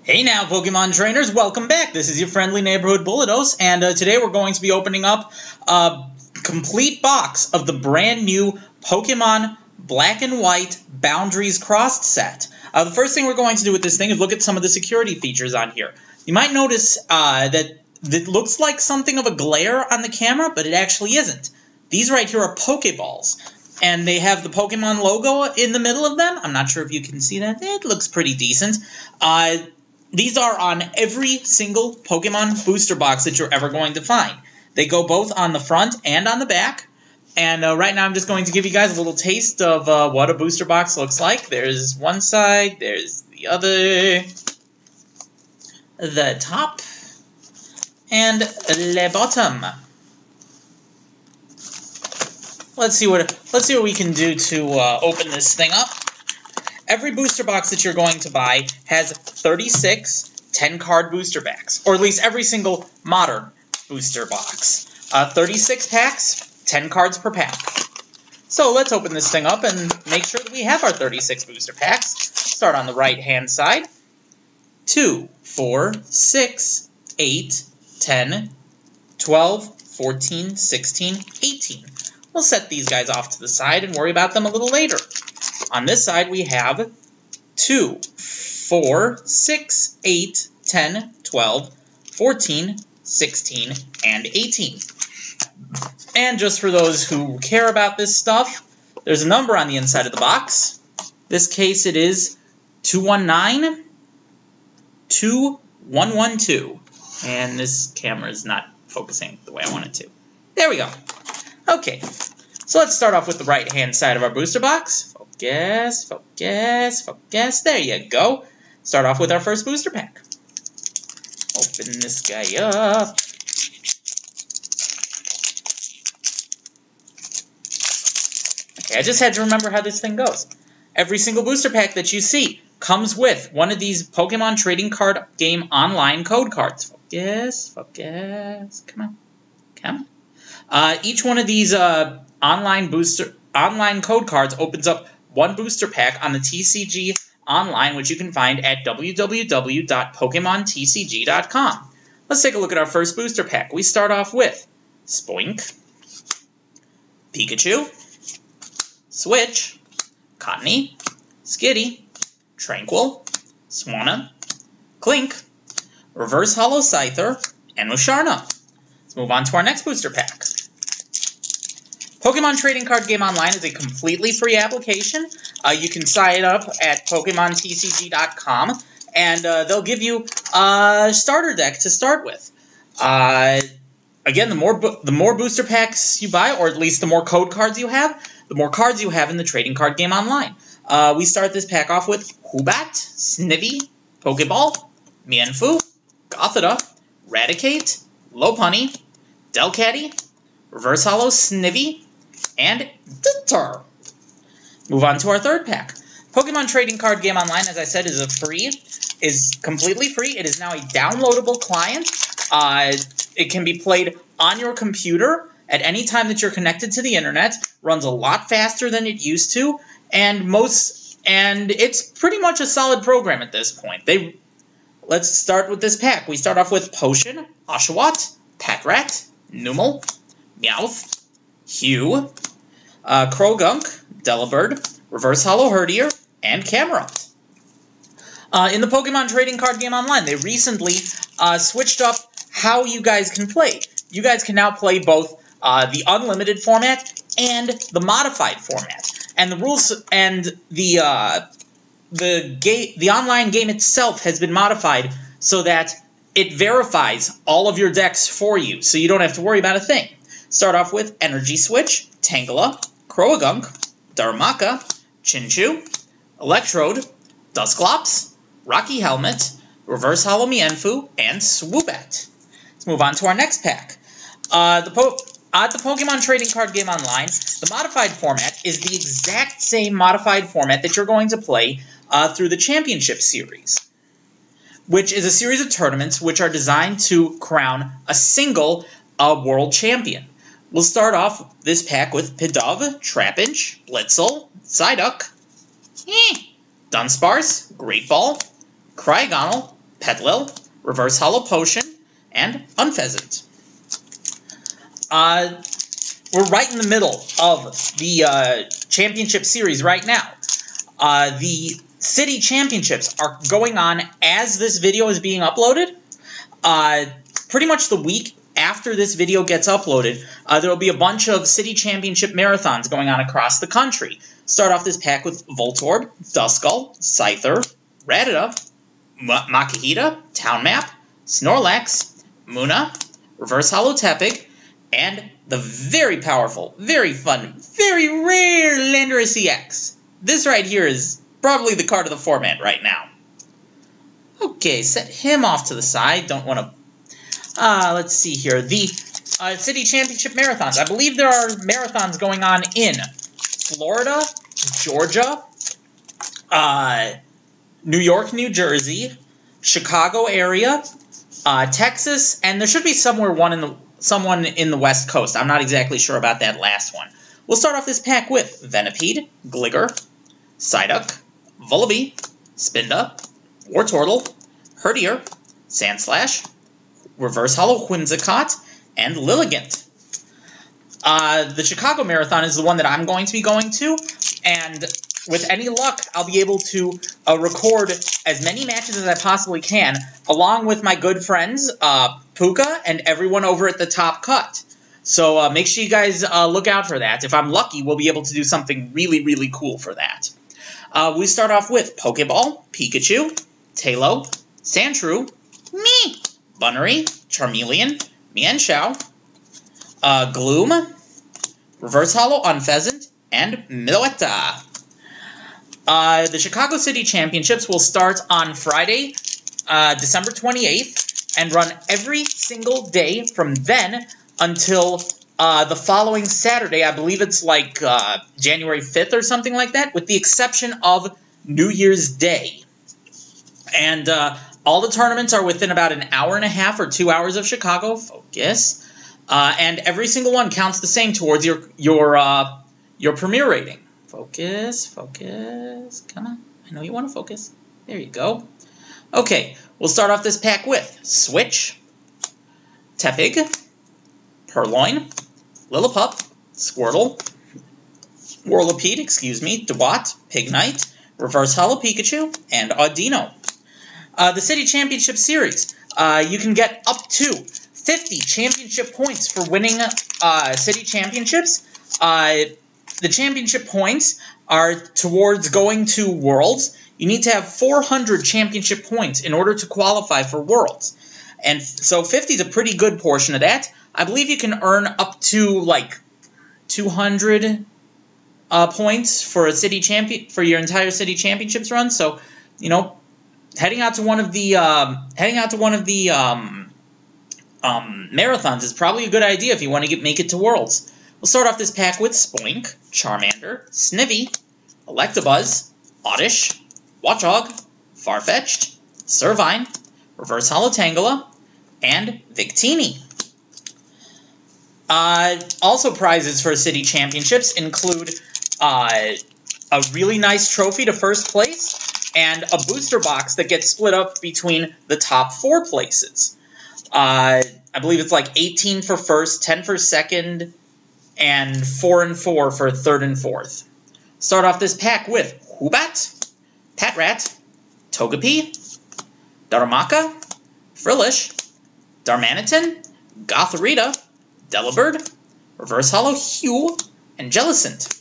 Hey now, Pokemon trainers, welcome back. This is your friendly neighborhood Bullados, and today we're going to be opening up a complete box of the brand new Pokemon Black and White Boundaries Crossed set. The first thing we're going to do with this thing is look at some of the security features on here. You might notice that it looks like something of a glare on the camera, but it actually isn't. These right here are Pokeballs, and they have the Pokemon logo in the middle of them. I'm not sure if you can see that. It looks pretty decent. These are on every single Pokemon booster box that you're ever going to find. They go both on the front and on the back. And right now I'm just going to give you guys a little taste of what a booster box looks like. There's one side, there's the other, the top, and the bottom. Let's see what we can do to open this thing up. Every booster box that you're going to buy has 36 10-card booster packs, or at least every single modern booster box. 36 packs, 10 cards per pack. So let's open this thing up and make sure that we have our 36 booster packs. Start on the right-hand side. 2, 4, 6, 8, 10, 12, 14, 16, 18. We'll set these guys off to the side and worry about them a little later. On this side, we have 2, 4, 6, 8, 10, 12, 14, 16, and 18. And just for those who care about this stuff, there's a number on the inside of the box. This case, it is 219-2112. And this camera is not focusing the way I want it to. There we go. Okay, so let's start off with the right-hand side of our booster box. Focus, focus, focus. There you go. Start off with our first booster pack. Open this guy up. Okay, I just had to remember how this thing goes. Every single booster pack that you see comes with one of these Pokemon Trading Card Game Online code cards. Focus, focus. Come on, come on. Each one of these online code cards opens up one booster pack on the TCG online, which you can find at www.pokemontcg.com. Let's take a look at our first booster pack. We start off with Spoink, Pikachu, Switch, Cottonee, Skitty, Tranquil, Swanna, Clink, Reverse Holo Scyther, and Musharna. Let's move on to our next booster pack. Pokemon Trading Card Game Online is a completely free application. You can sign up at PokemonTCG.com, and they'll give you a starter deck to start with. Again, the more booster packs you buy, or at least the more code cards you have, the more cards you have in the Trading Card Game Online. We start this pack off with Woobat, Snivy, Pokeball, Mienfoo, Gothita, Raticate, Lopunny, Delcatty, Reverse Holo Snivy, and Diltar. Move on to our third pack. Pokemon Trading Card Game Online, as I said, is completely free. It is now a downloadable client. It can be played on your computer at any time that you're connected to the internet. Runs a lot faster than it used to, and it's pretty much a solid program at this point. Let's start with this pack. We start off with Potion, Oshawott, Patrat, Numel, Meowth, Hugh, Krogunk, Delibird, Reverse Holo Herdier, and Camerupt. In the Pokemon Trading Card Game Online, they recently switched up how you guys can play. You guys can now play both the unlimited format and the modified format. And the rules and the online game itself has been modified so that it verifies all of your decks for you, so you don't have to worry about a thing. Start off with Energy Switch, Tangela, Croagunk, Darumaka, Chinchou, Electrode, Dusclops, Rocky Helmet, Reverse Holo Mienfoo, and Swoobat. Let's move on to our next pack. At the Pokemon Trading Card Game Online, the modified format is the exact same modified format that you're going to play through the Championship Series, which is a series of tournaments which are designed to crown a single world champion. We'll start off this pack with Pidove, Trapinch, Blitzel, Psyduck, Dunsparce, Great Ball, Cryogonal, Petlil, Reverse Hollow Potion, and Unpheasant. We're right in the middle of the championship series right now. The city championships are going on as this video is being uploaded. Pretty much the week after this video gets uploaded, there will be a bunch of city championship marathons going on across the country. Start off this pack with Voltorb, Duskull, Scyther, Rattata, Makihita, Town Map, Snorlax, Munna, Reverse Hollow Tepig, and the very powerful, very fun, very rare Landorus EX. This right here is probably the card of the format right now. Okay, set him off to the side. Don't want to... let's see here. The City Championship Marathons. I believe there are marathons going on in Florida, Georgia, New York, New Jersey, Chicago area, Texas, and there should be someone in the West Coast. I'm not exactly sure about that last one. We'll start off this pack with Venipede, Gligar, Psyduck, Vullaby, Spinda, Wartortle, Herdier, Sandslash, Reverse Hollow Whimsicott, and Lilligant. The Chicago Marathon is the one that I'm going to be going to, and with any luck, I'll be able to record as many matches as I possibly can, along with my good friends, Puka, and everyone over at the Top Cut. So make sure you guys look out for that. If I'm lucky, we'll be able to do something really, really cool for that. We start off with Pokeball, Pikachu, Tailo, Sandshrew, Bunnery, Charmeleon, Mienshao, Gloom, Reverse Hollow Unpheasant, and Miletta. The Chicago City Championships will start on Friday, December 28th, and run every single day from then until the following Saturday. I believe it's like January 5th or something like that, with the exception of New Year's Day. And all the tournaments are within about an hour and a half or 2 hours of Chicago. Focus. And every single one counts the same towards your premier rating. Focus, focus. Come on. I know you want to focus. There you go. Okay, we'll start off this pack with Switch, Tepig, Purloin, Lillipup, Squirtle, Whirlipede, Dewott, Pignite, Reverse Hollow Pikachu, and Audino. The City Championship Series. You can get up to 50 championship points for winning City Championships. The championship points are towards going to Worlds. You need to have 400 championship points in order to qualify for Worlds. And so 50 is a pretty good portion of that. I believe you can earn up to like 200 points for a city champion for your entire City Championships run. So, you know, heading out to one of the marathons is probably a good idea if you want to make it to Worlds. We'll start off this pack with Spoink, Charmander, Snivy, Electabuzz, Oddish, Watchog, Farfetch'd, Servine, Reverse Hollow Tangela, and Victini. Also prizes for City Championships include a really nice trophy to first place and a booster box that gets split up between the top 4 places. I believe it's like 18 for first, 10 for second, and 4 and 4 for third and fourth. Start off this pack with Woobat, Patrat, Togepi, Darumaka, Frillish, Darmanitan, Gothorita, Delibird, Reverse Hollow Hue, and Jellicent.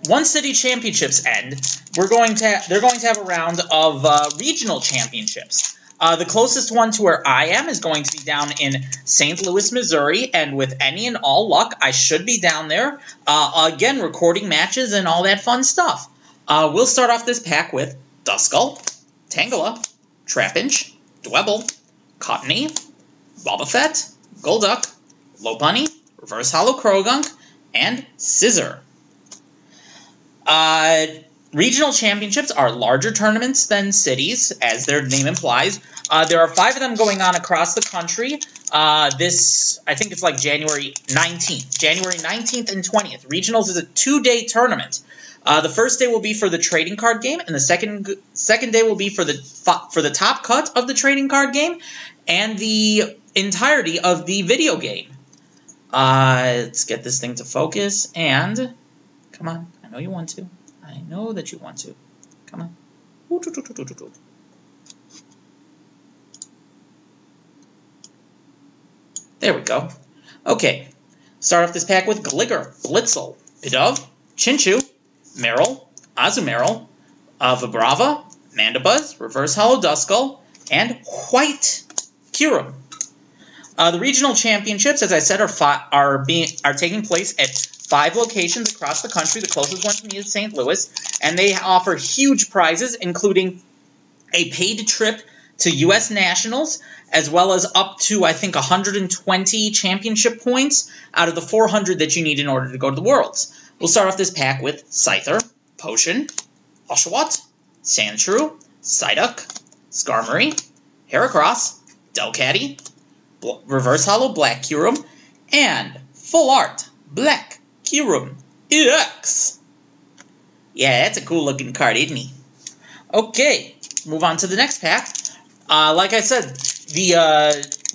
Once City Championships end, they're going to have a round of regional championships. The closest one to where I am is going to be down in St. Louis, Missouri, and with any and all luck, I should be down there, again, recording matches and all that fun stuff. We'll start off this pack with Duskull, Tangela, Trapinch, Dwebble, Cottony, Wobbuffet, Golduck, Lopunny, Reverse Hollow Krogunk, and Scizor. Regional championships are larger tournaments than cities, as their name implies. There are 5 of them going on across the country. I think it's like January 19th. January 19th and 20th. Regionals is a 2-day tournament. The first day will be for the trading card game, and the second day will be for the top cut of the trading card game and the entirety of the video game. Let's get this thing to focus, and come on, I know you want to. I know that you want to. Come on. There we go. Okay, start off this pack with Gligar, Blitzel, Pidove, Chinchou, Meryl, Azumarill, Vibrava, Mandibuzz, Reverse Hollow Duskull, and White Kyurem. The regional championships, as I said, are taking place at 5 locations across the country. The closest one to me is St. Louis, and they offer huge prizes, including a paid trip to U.S. Nationals, as well as up to, I think, 120 championship points out of the 400 that you need in order to go to the Worlds. We'll start off this pack with Scyther, Potion, Oshawott, Sandshrew, Psyduck, Skarmory, Heracross, Delcatty, Reverse Hollow Black Kyurem, and Full Art Black Kyurem EX. Yeah, that's a cool looking card, isn't he? Okay, move on to the next pack. Like I said, the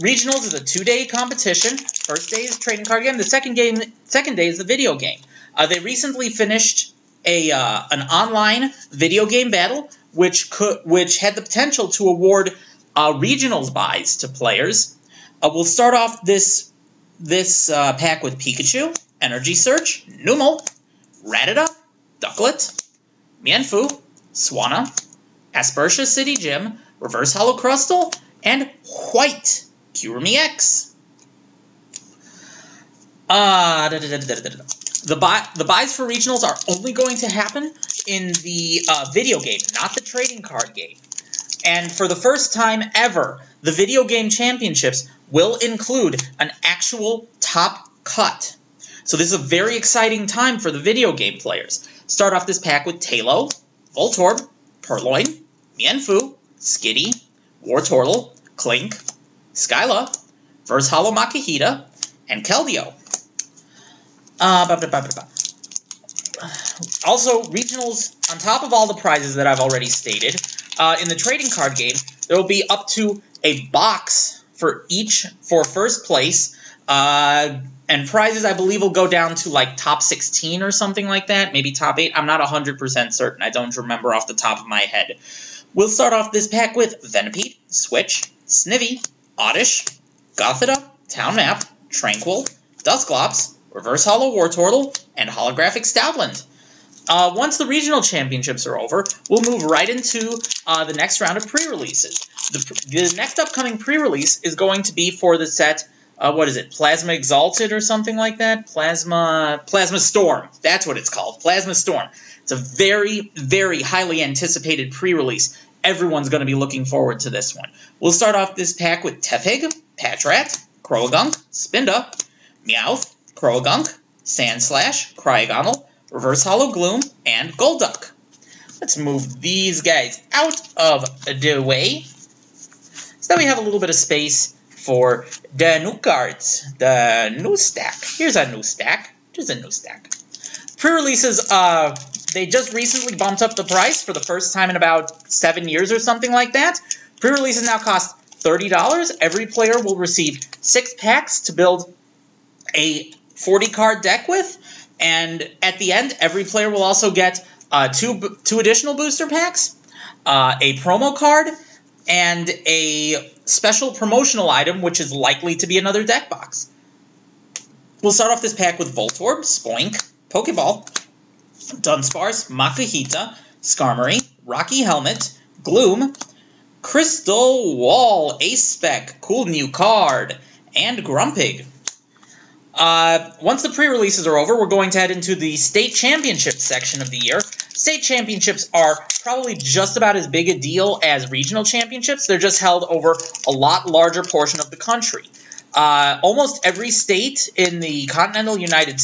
regionals is a 2-day competition. First day is trading card game. The second day is the video game. They recently finished an online video game battle, which had the potential to award regionals buys to players. We'll start off this pack with Pikachu, Energy Search, Numel, Rattata, Ducklet, Mienfoo, Swanna, Aspertia City Gym, Reverse Hollow Crustle, and White Kyurem EX. The buys for regionals are only going to happen in the video game, not the trading card game. And for the first time ever, the video game championships will include an actual top cut. So this is a very exciting time for the video game players. Start off this pack with Tailo, Voltorb, Purloin, Mienfoo, Skitty, Wartortle, Clink, Skyla, Reverse Hollow Makihita, and Keldeo. Also, regionals, on top of all the prizes that I've already stated, in the trading card game, there will be up to a box for first place, and prizes, I believe, will go down to like top 16 or something like that, maybe top 8. I'm not 100% certain. I don't remember off the top of my head. We'll start off this pack with Venipede, Switch, Snivy, Oddish, Gothita, Town Map, Tranquil, Dusclops, Reverse Hollow Wartortle, and Holographic Stoutland. Once the regional championships are over, we'll move right into the next round of pre-releases. The next upcoming pre-release is going to be for the set, what is it, Plasma Exalted or something like that? Plasma Storm. That's what it's called, Plasma Storm. It's a very, very highly anticipated pre-release. Everyone's going to be looking forward to this one. We'll start off this pack with Tefig, Patrat, Croagunk, Spinda, Meowth, Croagunk, Sandslash, Cryogonal, Reverse Hollow Gloom, and Golduck. Let's move these guys out of the way. So that we have a little bit of space for the new cards, the new stack. Here's a new stack. Just a new stack. Pre-releases, they just recently bumped up the price for the first time in about 7 years or something like that. Pre-releases now cost $30. Every player will receive 6 packs to build a 40-card deck with. And at the end, every player will also get two additional booster packs, a promo card, and a special promotional item, which is likely to be another deck box. We'll start off this pack with Voltorb, Spoink, Pokeball, Dunsparce, Makihita, Skarmory, Rocky Helmet, Gloom, Crystal Wall, Ace Spec, cool new card, and Grumpig. Once the pre-releases are over, we're going to head into the state championships section of the year. State championships are probably just about as big a deal as regional championships. They're just held over a lot larger portion of the country. Almost every state in the continental United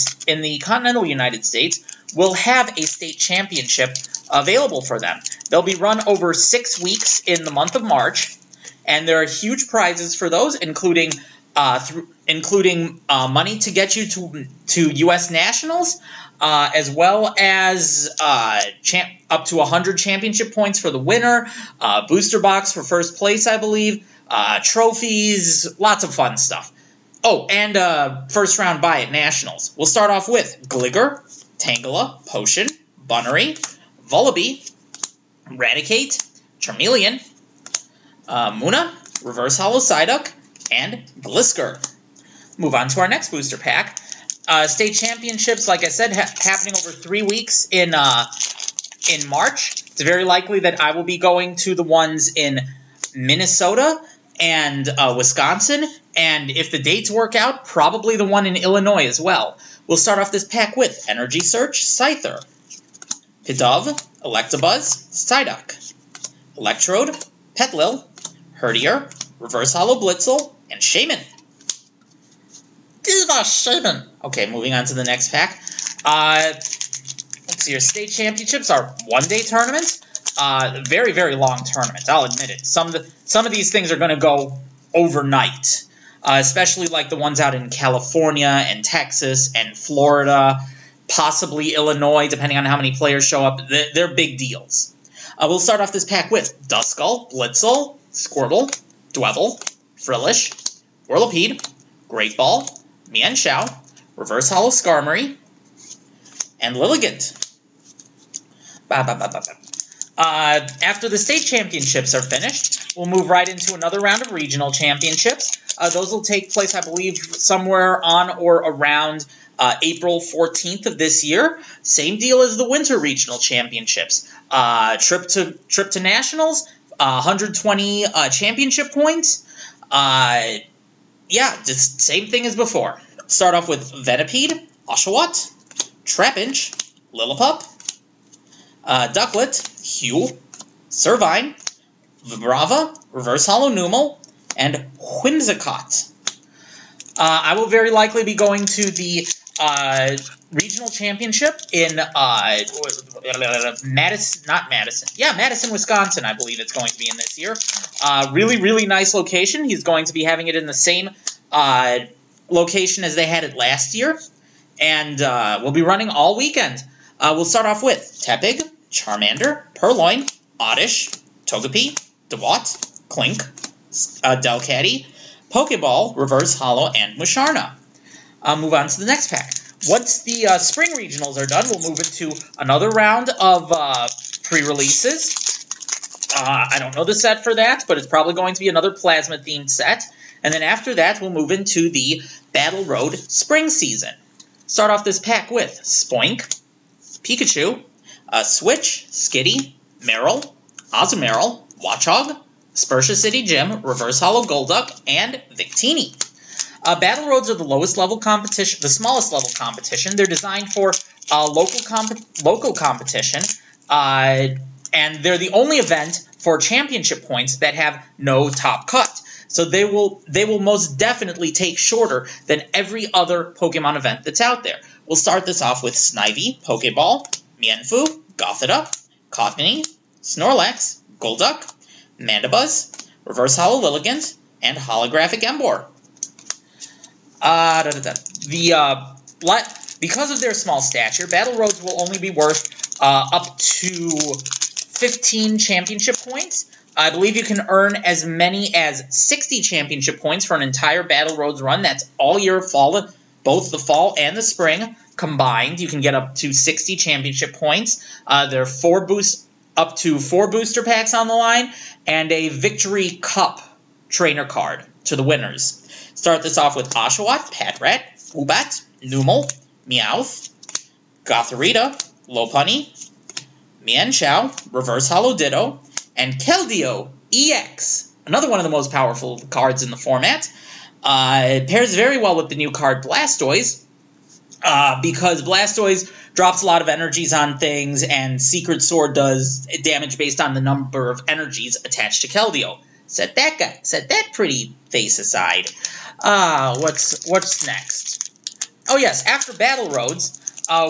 States will have a state championship available for them. They'll be run over 6 weeks in the month of March, and there are huge prizes for those, including including money to get you to U.S. Nationals, as well as up to 100 championship points for the winner, booster box for first place, I believe, trophies, lots of fun stuff. Oh, and first round buy at Nationals. We'll start off with Gligger, Tangela, Potion, Bunnery, Vullaby, Raticate, Charmeleon, Munna, Reverse Hollow Psyduck, and Glisker. Move on to our next booster pack. State championships, like I said, happening over 3 weeks in March. It's very likely that I will be going to the ones in Minnesota and Wisconsin, and if the dates work out, probably the one in Illinois as well. We'll start off this pack with Energy Search, Scyther, Pidove, Electabuzz, Psyduck, Electrode, Petlil, Herdier, Reverse Hollow Blitzel, and Shaman. Diva Shaman. Okay, moving on to the next pack. Let's see, your state championships are one-day tournaments. Very, very long tournament, I'll admit it. Some of these things are going to go overnight, especially like the ones out in California and Texas and Florida, possibly Illinois, depending on how many players show up. They're big deals. We'll start off this pack with Duskull, Blitzel, Squirtle, Dwebble, Frillish, Whirlipede, Great Ball, Mienshao, Reverse Hollow Skarmory, and Lilligant. After the state championships are finished, we'll move right into another round of regional championships. Those will take place, I believe, somewhere on or around April 14th of this year. Same deal as the winter regional championships. Trip to nationals, 120 championship points. Yeah, just same thing as before. Start off with Venipede, Oshawott, Trapinch, Lillipup, Ducklet, Hugh, Servine, Vibrava, Reverse Hollow Numel, and Whimsicott. I will very likely be going to the regional championship in Madison, Wisconsin, I believe it's going to be in this year. Really, really nice location. He's going to be having it in the same location as they had it last year, and we'll be running all weekend. We'll start off with Tepig, Charmander, Purloin, Oddish, Togepi, Dewott, Clink, Delcatty, Pokeball, Reverse Hollow, and Musharna. Move on to the next pack. Once the spring regionals are done, we'll move into another round of pre-releases. I don't know the set for that, but it's probably going to be another Plasma-themed set. And then after that, we'll move into the Battle Road spring season. Start off this pack with Spoink, Pikachu, Switch, Skitty, Marill, Azumarill, Watchog, Spursha City Gym, Reverse Hollow Golduck, and Victini. Battle Roads are the lowest level competition, the smallest level competition. They're designed for local competition, and they're the only event for championship points that have no top cut. So they will most definitely take shorter than every other Pokemon event that's out there. We'll start this off with Snivy, Pokeball, Mienfoo, Gothita, Cottonee, Snorlax, Golduck, Mandibuzz, Reverse Hollow Lilligant, and Holographic Emboar. Because of their small stature, Battle Roads will only be worth up to 15 championship points. I believe you can earn as many as 60 championship points for an entire Battle Roads run. That's all year fall, both the fall and the spring combined. You can get up to 60 championship points. There are up to 4 booster packs on the line, and a Victory Cup trainer card to the winners. Start this off with Oshawott, Patrat, Ubat, Numel, Meowth, Gothorita, Lopunny, Mienshao, Reverse Hollow Ditto, and Keldeo EX, another one of the most powerful cards in the format. It pairs very well with the new card Blastoise, because Blastoise drops a lot of energies on things, and Secret Sword does damage based on the number of energies attached to Keldeo. Set that pretty face aside. What's next? Oh yes, after Battle Roads,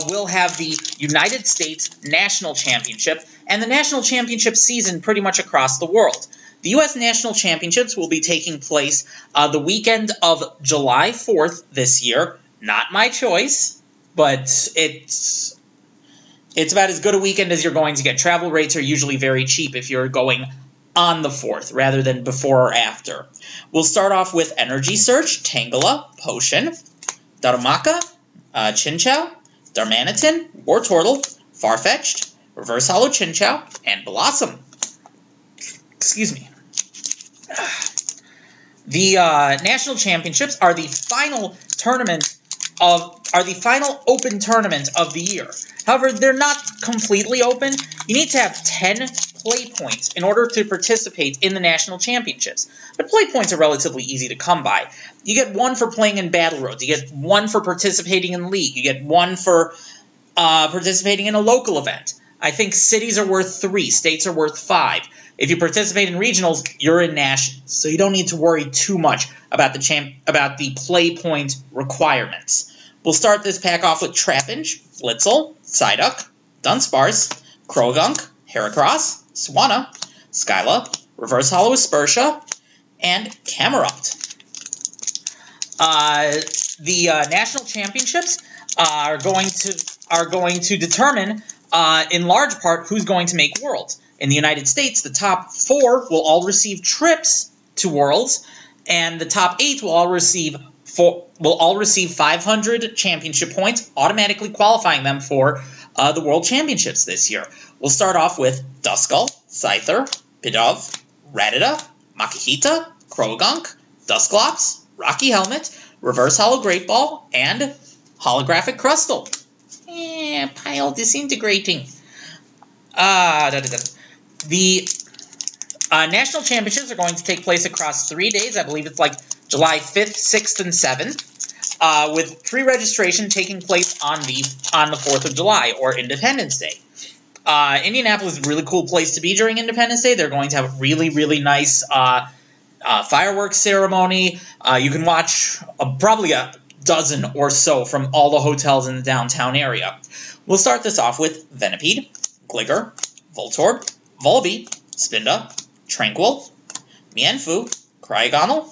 we'll have the United States National Championship and the National Championship season pretty much across the world. The U.S. National Championships will be taking place the weekend of July 4th this year. Not my choice, but it's about as good a weekend as you're going to get. Travel rates are usually very cheap if you're going on the 4th rather than before or after. We'll start off with Energy Search, Tangela, Potion, Darumaka, Chinchou, Darmanitan, Wartortle, Farfetch'd, Reverse Hollow Chinchou, and Blossom. Excuse me. The National Championships are the final open tournament of the year. However, they're not completely open. You need to have 10 play points in order to participate in the National Championships. But play points are relatively easy to come by. You get 1 for playing in Battle Roads. You get 1 for participating in League. You get 1 for participating in a local event. I think cities are worth 3. States are worth 5. If you participate in regionals, you're in nationals. So you don't need to worry too much about the play point requirements. We'll start this pack off with Trapinch, Blitzel, Psyduck, Dunsparce, Krogunk, Heracross, Swanna, Skyla, Reverse Hollow Aspersha, and Camerupt. The National Championships are going to determine, in large part, who's going to make Worlds. In the United States, the top 4 will all receive trips to Worlds, and the top 8 will all receive 500 championship points, automatically qualifying them for the World Championships this year. We'll start off with Duskull, Scyther, Pidove, Rattata, Makihita, Krogunk, Dusclops, Rocky Helmet, Reverse Hollow Great Ball, and Holographic Crustle. Pile disintegrating. The National Championships are going to take place across 3 days. I believe it's like July 5th, 6th, and 7th, with pre-registration taking place on the 4th of July, or Independence Day. Indianapolis is a really cool place to be during Independence Day. They're going to have a really, really nice fireworks ceremony. You can watch probably a dozen or so from all the hotels in the downtown area. We'll start this off with Venipede, Gligar, Voltorb, Volbeat, Spinda, Tranquil, Mienfoo, Cryogonal,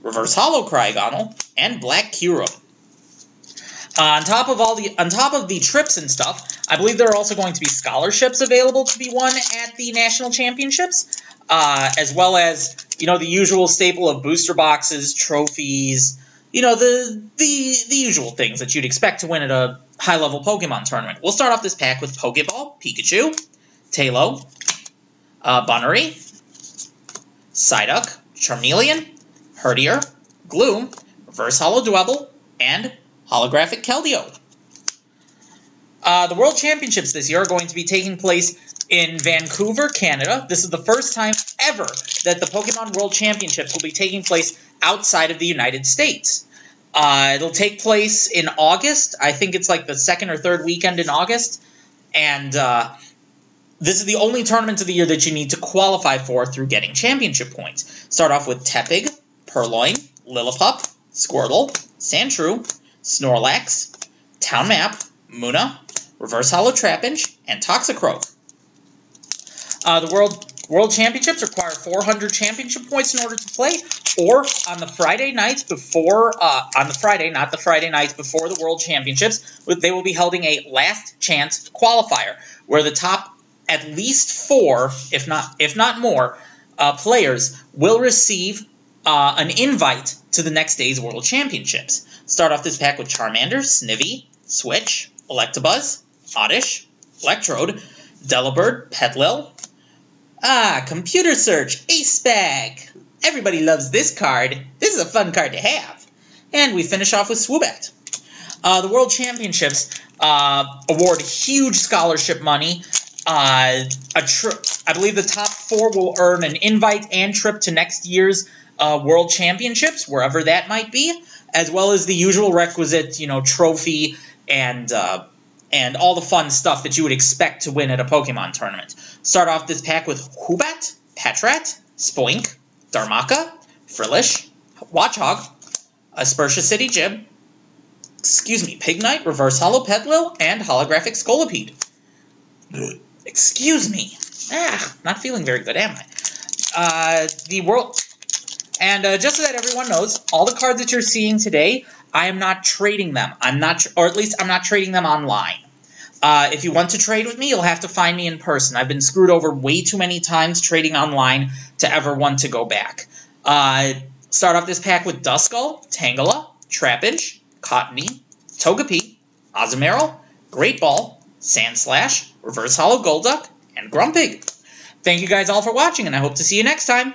Reverse Hollow Cryogonal, and Black Kyurem. On top of the trips and stuff, I believe there are also going to be scholarships available to be won at the National Championships, as well as, the usual staple of booster boxes, trophies, the usual things that you'd expect to win at a high-level Pokemon tournament. We'll start off this pack with Pokeball, Pikachu, Tailo, Bunnery, Psyduck, Charmeleon, Herdier, Gloom, Reverse Hollow Dwebble, and Holographic Keldeo. The World Championships this year are going to be taking place in Vancouver, Canada. This is the first time ever that the Pokemon World Championships will be taking place outside of the United States. It'll take place in August. I think it's like the 2nd or 3rd weekend in August. And this is the only tournament of the year that you need to qualify for through getting championship points. Start off with Tepig, Purloin, Lillipup, Squirtle, Sandshrew, Snorlax, Town Map, Munna, Reverse Hollow Trapinch, and Toxicroak. The World Championships require 400 championship points in order to play, or on the Friday night before, not the Friday night before the World Championships, they will be holding a last chance qualifier, where the top at least 4, if not more, players will receive an invite to the next day's World Championships. Start off this pack with Charmander, Snivy, Switch, Electabuzz, Oddish, Electrode, Delibird, Petlil. Computer Search, Ace Bag. Everybody loves this card. This is a fun card to have. And we finish off with Swoobat. The World Championships award huge scholarship money. I believe the top 4 will earn an invite and trip to next year's World Championships, wherever that might be, as well as the usual requisite, trophy and all the fun stuff that you would expect to win at a Pokemon tournament. Start off this pack with Woobat, Patrat, Spoink, Darmaka, Frillish, Watchog, Aspersha City Gym, Pignite, Reverse Hollow Petlil, and Holographic Scolipede. Excuse me. Not feeling very good, am I? the world. And just so that everyone knows, all the cards that you're seeing today, I am not trading them. Or at least I'm not trading them online. If you want to trade with me, you'll have to find me in person. I've been screwed over way too many times trading online to ever want to go back. Start off this pack with Duskull, Tangela, Trapinch, Cottony, Togepi, Azumarill, Great Ball, Sandslash, Reverse Hollow Golduck, and Grumpig. Thank you guys all for watching, and I hope to see you next time.